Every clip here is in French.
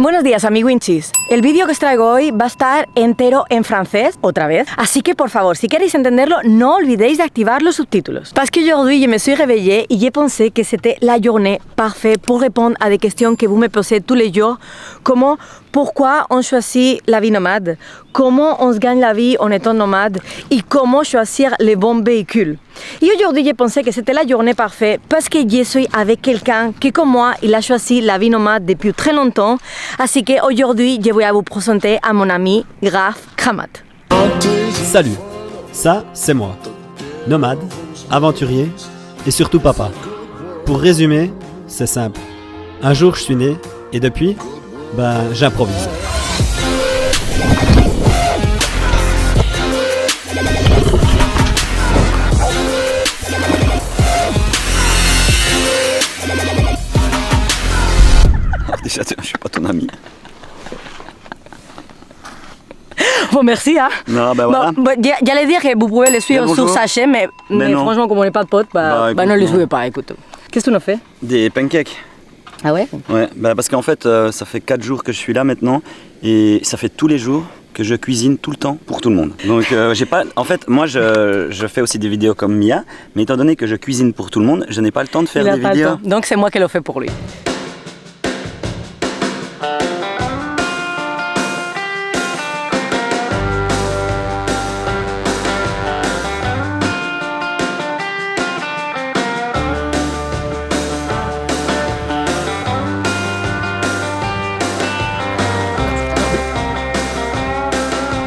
Buenos días, amiguinchis. El vídeo que os traigo hoy va a estar entero en francés, otra vez. Así que, por favor, si queréis entenderlo, no olvidéis de activar los subtítulos. Parce qu'aujourd'hui, je me suis réveillée et j'ai pensé que c'était la journée parfaite pour répondre à des questions que vous me posez tous les jours, como pourquoi on choisit la vie nomade, comment on se gagne la vie en étant nomade et comment choisir les bons véhicules. Et aujourd'hui, j'ai pensé que c'était la journée parfaite parce que je suis avec quelqu'un qui, comme moi, il a choisi la vie nomade depuis très longtemps. Así que aujourd'hui, je vais vous présenter à mon ami Graf Kramat. Salut, ça c'est moi. Nomade, aventurier et surtout papa. Pour résumer, c'est simple. Un jour je suis né et depuis, j'improvise. Déjà, je suis pas ton ami. Bon, merci, hein. Non, ben voilà. Bon, j'allais dire que vous pouvez les suivre sur Sachet, mais non. franchement, comme on n'est pas de potes, Écoute, ne les non. suivez pas, écoute. Qu'est-ce que tu nous fais? Des pancakes. Ah ouais? Ouais, parce qu'en fait, ça fait 4 jours que je suis là maintenant et ça fait tous les jours que je cuisine tout le temps pour tout le monde. Donc j'ai pas. En fait, moi je fais aussi des vidéos comme Mia, mais étant donné que je cuisine pour tout le monde, je n'ai pas le temps de faire Il a des pas le vidéos. temps. Donc c'est moi qui le fais pour lui.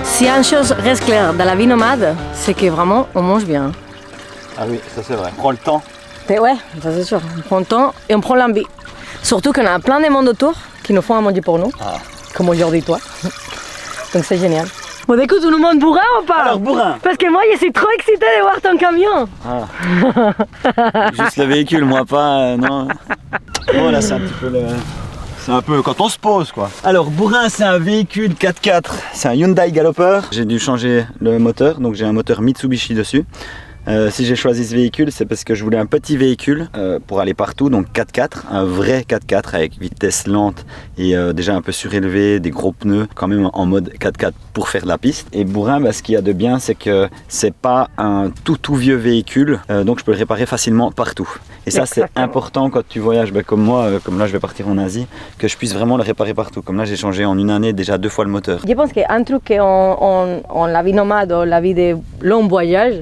Si une chose reste claire dans la vie nomade, c'est que vraiment on mange bien. Ah oui, ça c'est vrai. Prends le temps. Et ouais, ça c'est sûr. On prend le temps et on prend l'envie. Surtout qu'on a plein de monde autour qui nous font à manger pour nous, comme aujourd'hui toi. Donc c'est génial. Bon, écoute, tout le monde bourrin ou pas? Alors bourrin. Parce que moi je suis trop excitée de voir ton camion. Juste le véhicule, moi pas, non. Bon là c'est un petit peu le... C'est un peu quand on se pose quoi. Alors Bourrin c'est un véhicule 4x4, c'est un Hyundai Galloper. J'ai dû changer le moteur, donc j'ai un moteur Mitsubishi dessus. Si j'ai choisi ce véhicule, c'est parce que je voulais un petit véhicule pour aller partout, donc 4x4, un vrai 4x4 avec vitesse lente et déjà un peu surélevé, des gros pneus, quand même en mode 4x4 pour faire de la piste. Et Bourrin, ce qu'il y a de bien, c'est que c'est pas un tout vieux véhicule, donc je peux le réparer facilement partout. Et ça c'est important quand tu voyages comme moi, comme là je vais partir en Asie, que je puisse vraiment le réparer partout. Comme là j'ai changé en une année déjà 2 fois le moteur. Je pense qu'un truc en la vie nomade, la vie de long voyage,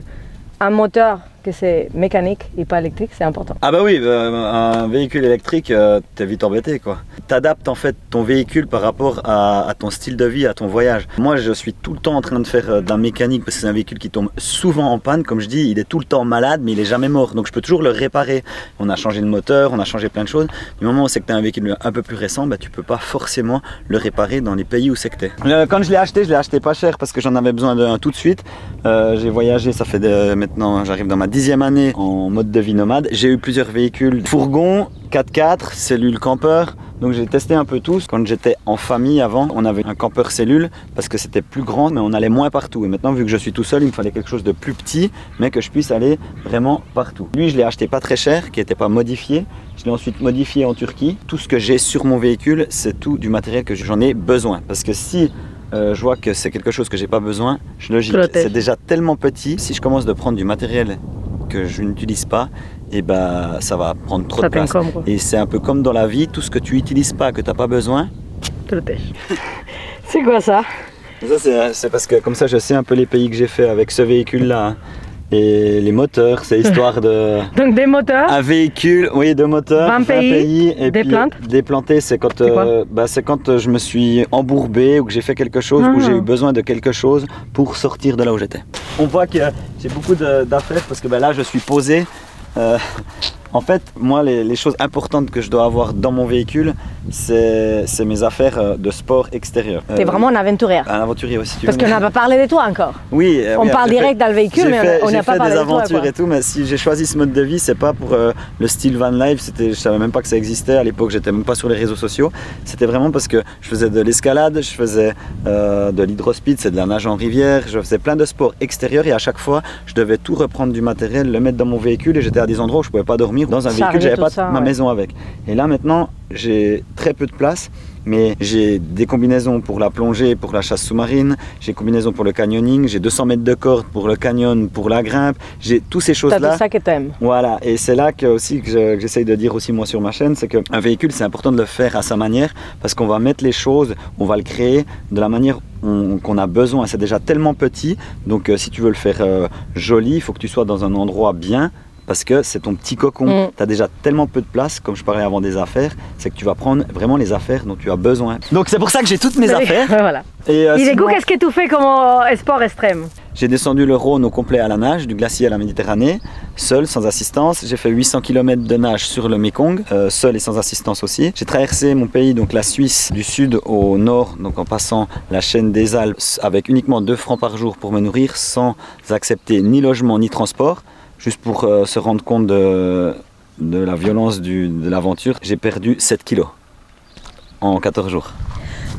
un moteur que c'est mécanique et pas électrique, c'est important. Ah bah oui, un véhicule électrique, t'es vite embêté quoi. T'adaptes en fait ton véhicule par rapport à ton style de vie, à ton voyage. Moi je suis tout le temps en train de faire de la mécanique parce que c'est un véhicule qui tombe souvent en panne. Comme je dis, il est tout le temps malade mais il est jamais mort. Donc je peux toujours le réparer. On a changé de moteur, on a changé plein de choses. Du moment où c'est que t'as un véhicule un peu plus récent, tu peux pas forcément le réparer dans les pays où c'est que t'es. Quand je l'ai acheté pas cher parce que j'en avais besoin d'un tout de suite. J'ai voyagé, ça fait maintenant j'arrive dans ma 10e année en mode de vie nomade. J'ai eu plusieurs véhicules, fourgon, 4x4, cellule camper. Donc j'ai testé un peu tous. Quand j'étais en famille avant, on avait un camper cellule parce que c'était plus grand mais on allait moins partout. Et maintenant vu que je suis tout seul, il me fallait quelque chose de plus petit mais que je puisse aller vraiment partout. Lui je l'ai acheté pas très cher, qui n'était pas modifié. Je l'ai ensuite modifié en Turquie. Tout ce que j'ai sur mon véhicule, c'est tout du matériel que j'en ai besoin. Parce que si je vois que c'est quelque chose que j'ai pas besoin, je le jette. C'est déjà tellement petit. Si je commence de prendre du matériel que je n'utilise pas, et ça va prendre trop de place. Et c'est un peu comme dans la vie, tout ce que tu n'utilises pas, que tu n'as pas besoin, tu le tèches. C'est quoi ça? Ça c'est parce que comme ça je sais un peu les pays que j'ai fait avec ce véhicule là. Et les moteurs, c'est histoire de... Donc des moteurs? Un véhicule, oui, 2 moteurs, 20 pays et des puis plantes? Déplanté, c'est quand, c'est quand je me suis embourbé ou que j'ai fait quelque chose, ou j'ai eu besoin de quelque chose pour sortir de là où j'étais. On voit que j'ai beaucoup d'affaires parce que là je suis posé. En fait, moi, les choses importantes que je dois avoir dans mon véhicule, c'est mes affaires de sport extérieur. T'es vraiment un aventurier. Un aventurier aussi. Parce qu'on n'a pas parlé de toi encore. Oui. On parle direct dans le véhicule, mais on n'a pas parlé de toi. J'ai fait des aventures et tout, mais si j'ai choisi ce mode de vie, c'est pas pour le style van life. Je savais même pas que ça existait. À l'époque, j'étais même pas sur les réseaux sociaux. C'était vraiment parce que je faisais de l'escalade, je faisais de l'hydrospeed, c'est de la nage en rivière. Je faisais plein de sports extérieurs et à chaque fois, je devais tout reprendre du matériel, le mettre dans mon véhicule et j'étais à des endroits où je pouvais pas dormir. Dans un véhicule, j'avais pas ma maison avec. Et là maintenant, j'ai très peu de place mais j'ai des combinaisons pour la plongée, pour la chasse sous-marine, j'ai combinaisons pour le canyoning, j'ai 200 mètres de corde pour le canyon, pour la grimpe, j'ai toutes ces choses-là. T'as tout ça que t'aimes. Voilà, et c'est là que j'essaye de dire aussi moi sur ma chaîne, c'est qu'un véhicule, c'est important de le faire à sa manière, parce qu'on va mettre les choses, on va le créer de la manière qu'on a besoin. C'est déjà tellement petit, donc si tu veux le faire joli, il faut que tu sois dans un endroit bien, parce que c'est ton petit cocon. Tu as déjà tellement peu de place, comme je parlais avant des affaires, c'est que tu vas prendre vraiment les affaires dont tu as besoin. Donc c'est pour ça que j'ai toutes mes affaires. Voilà. Et du coup, qu'est-ce que tu fais comme sport extrême? J'ai descendu le Rhône au complet à la nage, du glacier à la Méditerranée, seul, sans assistance. J'ai fait 800 km de nage sur le Mékong, seul et sans assistance aussi. J'ai traversé mon pays, donc la Suisse, du sud au nord, donc en passant la chaîne des Alpes, avec uniquement 2 francs par jour pour me nourrir, sans accepter ni logement ni transport. Juste pour se rendre compte de la violence de l'aventure, j'ai perdu 7 kilos en 14 jours.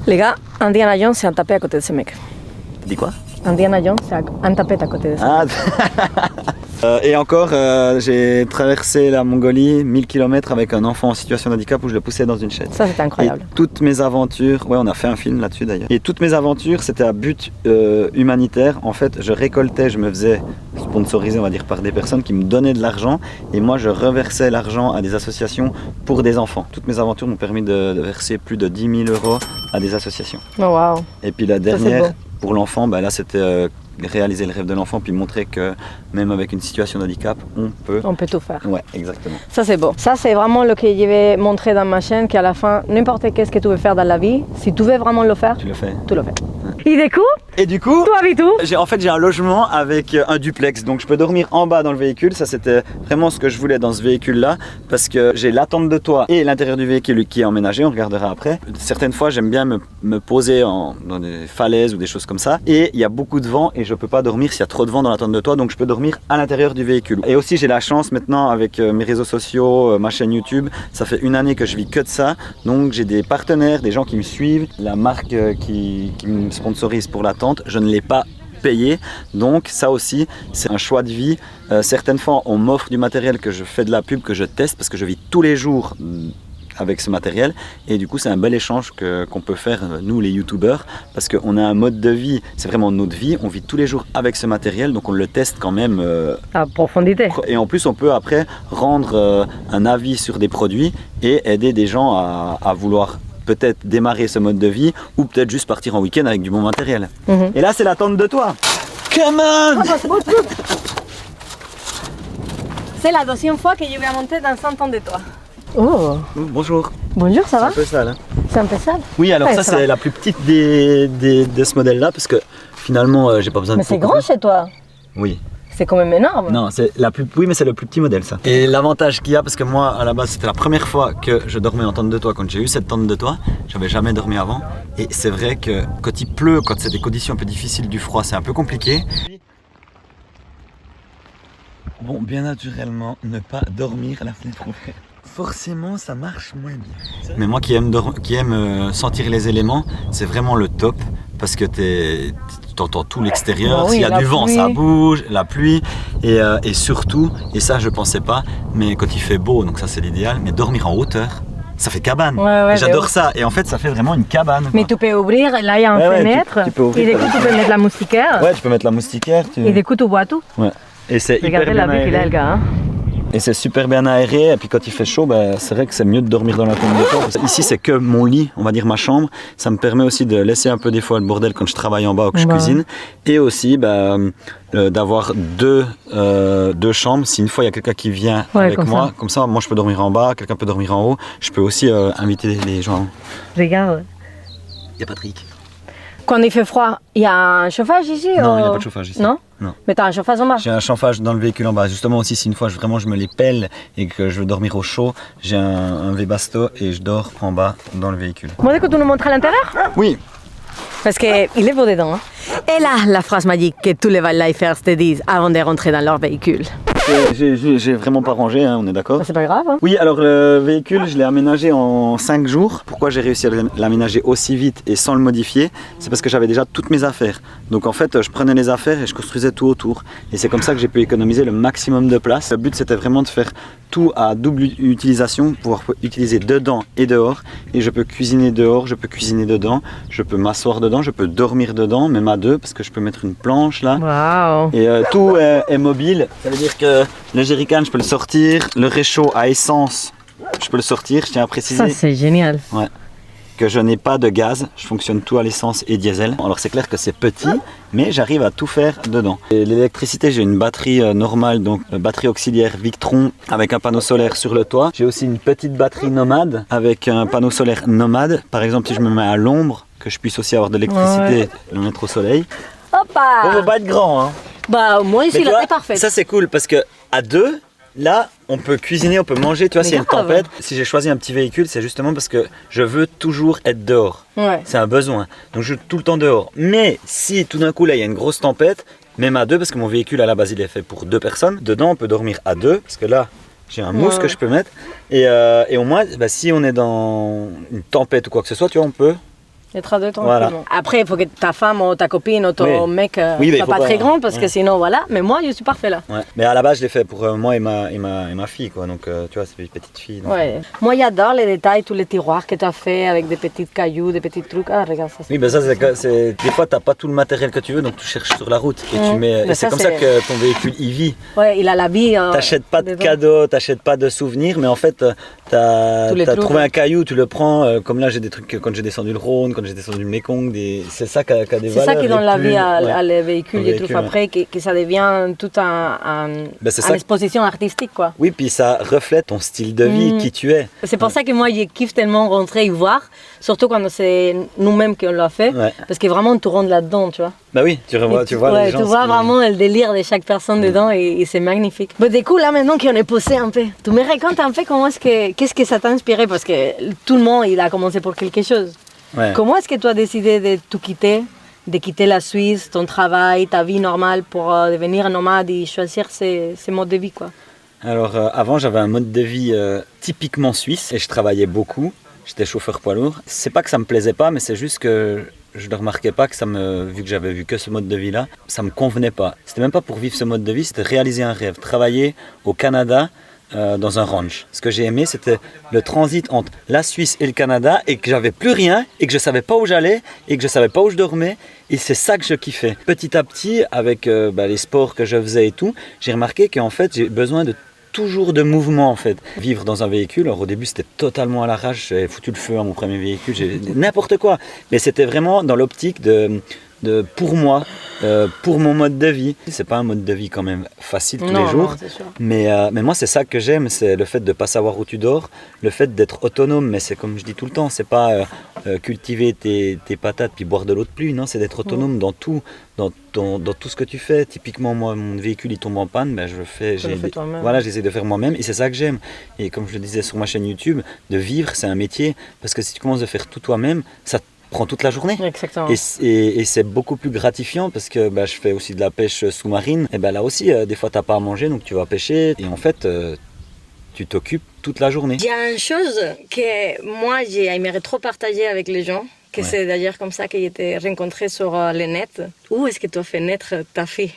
Les gars, Indiana Jones s'est tapé à côté de ce mec. Dis quoi? Indiana Jones s'est tapé à côté de ce mec. Et encore, j'ai traversé la Mongolie, 1000 km avec un enfant en situation de handicap où je le poussais dans une chaise. Ça, c'était incroyable. Et toutes mes aventures, ouais, on a fait un film là-dessus d'ailleurs. Et toutes mes aventures, c'était à but humanitaire. En fait, je récoltais, je me faisais sponsoriser, on va dire, par des personnes qui me donnaient de l'argent. Et moi, je reversais l'argent à des associations pour des enfants. Toutes mes aventures m'ont permis de verser plus de 10 000 € à des associations. Oh, wow. Et puis la dernière, pour l'enfant, bah, là, c'était réaliser le rêve de l'enfant, puis montrer que même avec une situation de handicap, on peut tout faire. Ouais, exactement. Ça, c'est beau. Ça, c'est vraiment ce que je vais montrer dans ma chaîne, qu'à la fin, n'importe qu'est-ce que tu veux faire dans la vie, si tu veux vraiment le faire, tu le fais. Tu le fais. Ouais. Et du coup, tu habites où? J'ai un logement avec un duplex, donc je peux dormir en bas dans le véhicule. Ça, c'était vraiment ce que je voulais dans ce véhicule-là, parce que j'ai la tente de toit et l'intérieur du véhicule qui est emménagé, on regardera après. Certaines fois, j'aime bien me poser dans des falaises ou des choses comme ça, et il y a beaucoup de vent et je peux pas dormir s'il y a trop de vent dans la tente de toit, donc je peux dormir à l'intérieur du véhicule. Et aussi, j'ai la chance maintenant avec mes réseaux sociaux, ma chaîne YouTube, ça fait 1 année que je vis que de ça, donc j'ai des partenaires, des gens qui me suivent, la marque qui me sponsorise pour la tente, je ne l'ai pas payé, donc ça aussi c'est un choix de vie. Certaines fois on m'offre du matériel que je fais de la pub, que je teste parce que je vis tous les jours avec ce matériel, et du coup c'est un bel échange qu'on peut faire nous les youtubeurs, parce qu'on a un mode de vie, c'est vraiment notre vie, on vit tous les jours avec ce matériel, donc on le teste quand même à profondité, et en plus on peut après rendre un avis sur des produits et aider des gens à vouloir peut-être démarrer ce mode de vie, ou peut-être juste partir en week-end avec du bon matériel. Et là c'est la tente de toit. Come on! C'est la 2e fois que je vais monter dans une tente de toit. Oh! Bonjour. Bonjour, ça va? C'est un peu sale. Hein? C'est un peu sale? Oui, alors ça c'est la plus petite de ce modèle-là, parce que finalement j'ai pas besoin de... Mais c'est grand chez toi? Oui. C'est quand même énorme. Non, oui, mais c'est le plus petit modèle ça. Et l'avantage qu'il y a, parce que moi à la base c'était la première fois que je dormais en tente de toit, quand j'ai eu cette tente de toit, j'avais jamais dormi avant. Et c'est vrai que quand il pleut, quand c'est des conditions un peu difficiles du froid, c'est un peu compliqué. Bon, bien naturellement, ne pas dormir à la fenêtre ouverte. Forcément, ça marche moins bien. Mais moi qui aime sentir les éléments, c'est vraiment le top, parce que tu entends tout l'extérieur, s'il y a du vent, ça bouge, la pluie, et surtout, et ça je pensais pas, mais quand il fait beau, donc ça c'est l'idéal, mais dormir en hauteur, ça fait cabane. Ouais, j'adore ça, et en fait ça fait vraiment une cabane. Mais tu peux ouvrir, là il y a une fenêtre, tu peux ouvrir, et du coup tu peux mettre la moustiquaire. Ouais, tu peux mettre la moustiquaire. Et du coup tu bois tout. Ouais. Et c'est hyper bien aéré. Qu'il a, le gars, hein. Et c'est super bien aéré, et puis quand il fait chaud, bah, c'est vrai que c'est mieux de dormir dans la tente de toit. Ici c'est que mon lit, on va dire ma chambre, ça me permet aussi de laisser un peu des fois le bordel quand je travaille en bas ou que je cuisine, et aussi d'avoir deux chambres. Si une fois il y a quelqu'un qui vient avec moi, comme ça moi je peux dormir en bas, quelqu'un peut dormir en haut, je peux aussi inviter les gens. Regarde. Il y a Patrick. Quand il fait froid, il y a un chauffage ici? Non, il n'y a pas de chauffage ici. Non? Mais tu as un chauffage en bas? J'ai un chauffage dans le véhicule en bas. Justement aussi, si une fois vraiment je me les pèle et que je veux dormir au chaud, j'ai un Webasto et je dors en bas dans le véhicule. Moi, que tu nous montres à l'intérieur? Oui. Parce qu'il est beau dedans. Hein? Et là, la phrase magique que tous les wildlifers te disent avant de rentrer dans leur véhicule. que j'ai vraiment pas rangé, hein, on est d'accord? C'est pas grave. Hein. Oui, alors le véhicule, je l'ai aménagé en 5 jours. Pourquoi j'ai réussi à l'aménager aussi vite et sans le modifier? C'est parce que j'avais déjà toutes mes affaires. Donc en fait, je prenais les affaires et je construisais tout autour. Et c'est comme ça que j'ai pu économiser le maximum de place. Le but, c'était vraiment de faire tout à double utilisation, pouvoir utiliser dedans et dehors. Et je peux cuisiner dehors, je peux cuisiner dedans, je peux m'asseoir dedans, je peux dormir dedans, même à deux, parce que je peux mettre une planche là. Waouh. Et tout est mobile. Ça veut dire que le jerrycan, je peux le sortir. Le réchaud à essence, je peux le sortir. Je tiens à préciser. Ça, c'est génial. Ouais. Que je n'ai pas de gaz, je fonctionne tout à l'essence et diesel. Alors c'est clair que c'est petit, mais j'arrive à tout faire dedans. Et l'électricité, j'ai une batterie normale, donc batterie auxiliaire Victron avec un panneau solaire sur le toit. J'ai aussi une petite batterie nomade avec un panneau solaire nomade. Par exemple, si je me mets à l'ombre, que je puisse aussi avoir de l'électricité, le mettre au soleil. Hoppa. On ne va pas être grand, hein. Bah moi ici, Mais tu là, vois, c'est parfait. ça c'est cool parce que à deux, là, on peut cuisiner, on peut manger. Tu vois, s'il y a une grave. tempête, si j'ai choisi un petit véhicule, c'est justement parce que je veux toujours être dehors. Ouais. C'est un besoin. Donc je suis tout le temps dehors. Mais si tout d'un coup là il y a une grosse tempête, même à deux, parce que mon véhicule à la base il est fait pour 2 personnes, dedans on peut dormir à 2, parce que là j'ai un mousse que je peux mettre. Et au moins, bah, si on est dans une tempête ou quoi que ce soit, tu vois, on peut. Être à deux temps. Voilà. Après, il faut que ta femme ou ta copine ou ton Oui. mec Oui, mais soit faut pas pas- très grande parce que ouais. sinon voilà. Mais moi, je suis parfait là. Ouais. Mais à la base je l'ai fait pour moi et ma fille, quoi. Donc tu vois, c'est une petite fille. Donc, Ouais. Moi, j'adore les détails, tous les tiroirs que tu as fait avec des petits cailloux, des petits trucs. Ah, regarde ça. Oui, ben ça, c'est des fois, tu n'as pas tout le matériel que tu veux, donc tu cherches sur la route. Et, tu mets, Mais et c'est ça, comme c'est- ça que ton véhicule y vit. Ouais, il a la vie. T'achètes pas de dedans. cadeaux, t'achètes pas de souvenirs, mais en fait, t'as Tous les trucs, trouvé ouais. un caillou, tu le prends. Comme là, j'ai des trucs quand j'ai descendu le Rhône, quand j'ai descendu le Mekong, c'est ça qui a des C'est valeurs. ça qui donne les la plus- vie à ouais. les véhicules, Aux je trouve, véhicules, ouais. après, que ça devient tout Ben, c'est une ça. exposition artistique, quoi. Oui, puis ça reflète ton style de vie, qui tu es. C'est pour ça que moi, je kiffe tellement rentrer et voir, surtout quand c'est nous-mêmes qui l'a fait, Ouais. parce que vraiment, tu rentres là-dedans, tu vois. Bah oui, tu vois Ouais, les gens. tu vois ce qui- vraiment le délire de chaque personne dedans et c'est magnifique. Mais du coup, là maintenant qu'on est posé un peu, tu me racontes un peu qu'est-ce que ça t'a inspiré parce que tout le monde il a commencé pour quelque chose. Ouais. Comment est-ce que tu as décidé de tout quitter, de quitter la Suisse, ton travail, ta vie normale pour devenir nomade et choisir ces modes de vie quoi? Alors avant j'avais un mode de vie typiquement suisse et je travaillais beaucoup, j'étais chauffeur poids lourd. C'est pas que ça me plaisait pas mais c'est juste que je ne remarquais pas que vu que j'avais vu que ce mode de vie là, ça me convenait pas. C'était même pas pour vivre ce mode de vie, c'était réaliser un rêve, travailler au Canada dans un ranch. Ce que j'ai aimé c'était le transit entre la Suisse et le Canada et que j'avais plus rien et que je savais pas où j'allais et que je savais pas où je dormais et c'est ça que je kiffais. Petit à petit avec les sports que je faisais et tout, j'ai remarqué qu'en fait j'ai besoin de toujours de mouvement en fait. Vivre dans un véhicule, alors au début c'était totalement à l'arrache, j'avais foutu le feu à mon premier véhicule, j'ai n'importe quoi. Mais c'était vraiment dans l'optique pour moi, pour mon mode de vie. C'est pas un mode de vie quand même facile tous les jours. Non, c'est sûr. Mais moi c'est ça que j'aime, c'est le fait de pas savoir où tu dors, le fait d'être autonome, mais c'est comme je dis tout le temps, c'est pas cultiver tes patates puis boire de l'eau de pluie, non, c'est d'être autonome dans tout, dans tout ce que tu fais. Typiquement moi mon véhicule il tombe en panne, ben, voilà, j'essaie de faire moi-même et c'est ça que j'aime. Et comme je le disais sur ma chaîne YouTube, de vivre c'est un métier, parce que si tu commences à faire tout toi-même, ça te prend toute la journée. Exactement. Et c'est beaucoup plus gratifiant parce que je fais aussi de la pêche sous-marine. Et là aussi, des fois, tu n'as pas à manger, donc tu vas pêcher. Et en fait, tu t'occupes toute la journée. Il y a une chose que moi j'aimerais trop partager avec les gens, que Ouais. c'est d'ailleurs comme ça que j'ai été rencontrée sur le net. Où est-ce que tu as fait naître ta fille?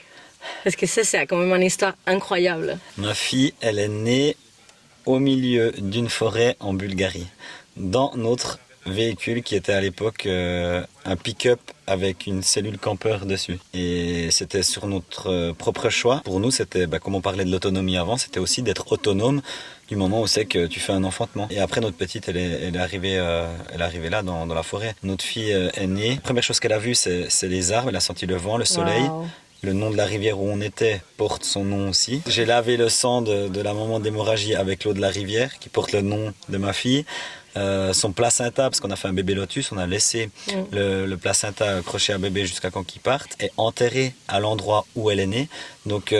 Parce que ça, c'est quand même une histoire incroyable. Ma fille, elle est née au milieu d'une forêt en Bulgarie, dans notre véhicule qui était à l'époque un pick-up avec une cellule campeur dessus. Et c'était sur notre propre choix. Pour nous, c'était, comme on parlait de l'autonomie avant, c'était aussi d'être autonome du moment où c'est que tu fais un enfantement. Et après, notre petite, elle est arrivée là dans la forêt. Notre fille est née. La première chose qu'elle a vue, c'est les arbres. Elle a senti le vent, le soleil. Wow. Le nom de la rivière où on était porte son nom aussi. J'ai lavé le sang de la maman d'hémorragie avec l'eau de la rivière qui porte le nom de ma fille. Son placenta, parce qu'on a fait un bébé lotus, on a laissé le placenta accroché à bébé jusqu'à quand qu'il parte, est enterré à l'endroit où elle est née. Donc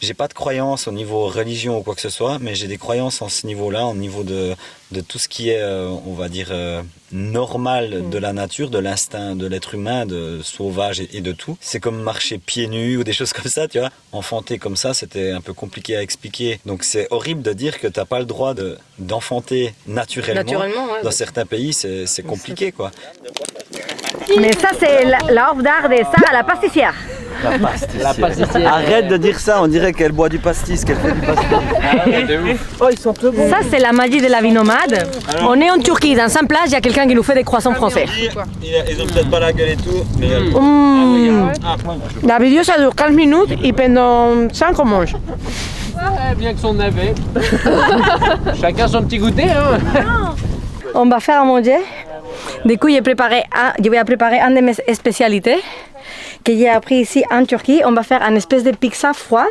J'ai pas de croyance au niveau religion ou quoi que ce soit, mais j'ai des croyances en ce niveau-là, au niveau de tout ce qui est, on va dire, normal de la nature, de l'instinct de l'être humain, de sauvage et de tout. C'est comme marcher pieds nus ou des choses comme ça, tu vois. Enfanter comme ça, c'était un peu compliqué à expliquer. Donc c'est horrible de dire que t'as pas le droit d'enfanter naturellement. Ouais. Dans certains pays, c'est compliqué, quoi. Mais ça, c'est la œuvre d'art de Sarah, la pastissière. La pastissière. Arrête de dire ça, on dirait qu'elle boit du pastis, qu'elle fait du pastis. Oh, ils sont trop bons. Ça, c'est la magie de la vie nomade. On est en Turquie, dans un plage, il y a quelqu'un qui nous fait des croissants français. Ils ont peut-être pas la gueule et tout, mais... La vidéo, ça dure 15 minutes et pendant 5, on mange. Bien que son navet. Chacun son petit goûter, hein. On va faire à manger. Du coup, je vais préparer une de mes spécialités que j'ai appris ici en Turquie. On va faire une espèce de pizza froide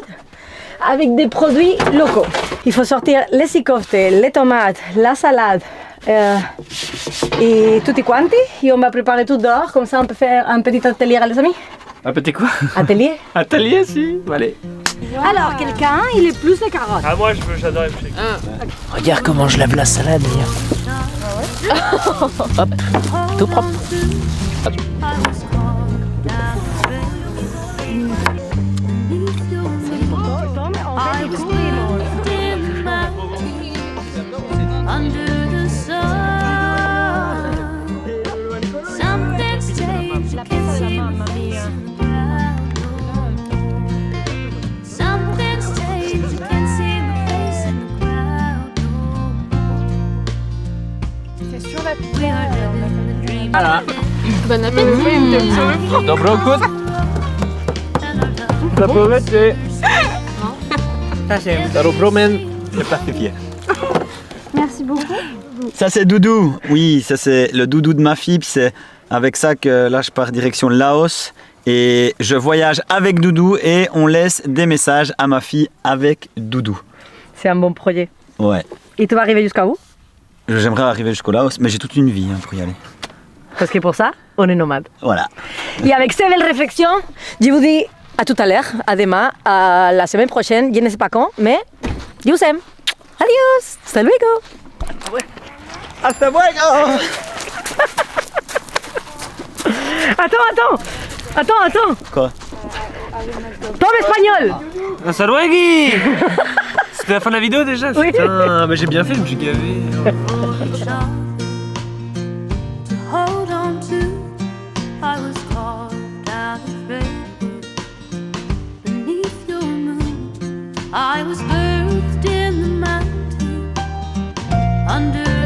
avec des produits locaux. Il faut sortir les sicofte, les tomates, la salade et tutti quanti. Et on va préparer tout dehors, comme ça on peut faire un petit atelier, les amis. Un petit quoi? Atelier. Atelier, si. Allez. Alors, quelqu'un, il est plus de carottes. Ah moi j'adore les frites. Regarde comment je lave la salade. Hop, tout propre. Voilà. Bon appétit. Dobro kut. Zapowiecie. Dobromen et pacifié. Merci beaucoup. Ça c'est Doudou, oui, ça c'est le Doudou de ma fille, puis c'est avec ça que là je pars direction Laos et je voyage avec Doudou et on laisse des messages à ma fille avec Doudou. C'est un bon projet. Ouais, Et tu vas arriver jusqu'à où? j'aimerais arriver jusqu'au Laos, mais j'ai toute une vie pour y aller. Parce que pour ça, on est nomade. Voilà. Et avec ces belles réflexions, je vous dis à tout à l'heure, à demain, à la semaine prochaine, je ne sais pas quand, mais je vous aime. Adios, hasta luego. Hasta luego. Attends. Quoi? Tom espagnol. Un Salwegi. C'était la fin de la vidéo déjà? Oui. Putain, bah j'ai bien fait, je me suis gavé. Hold on to, I was carved out of red beneath your moon. I was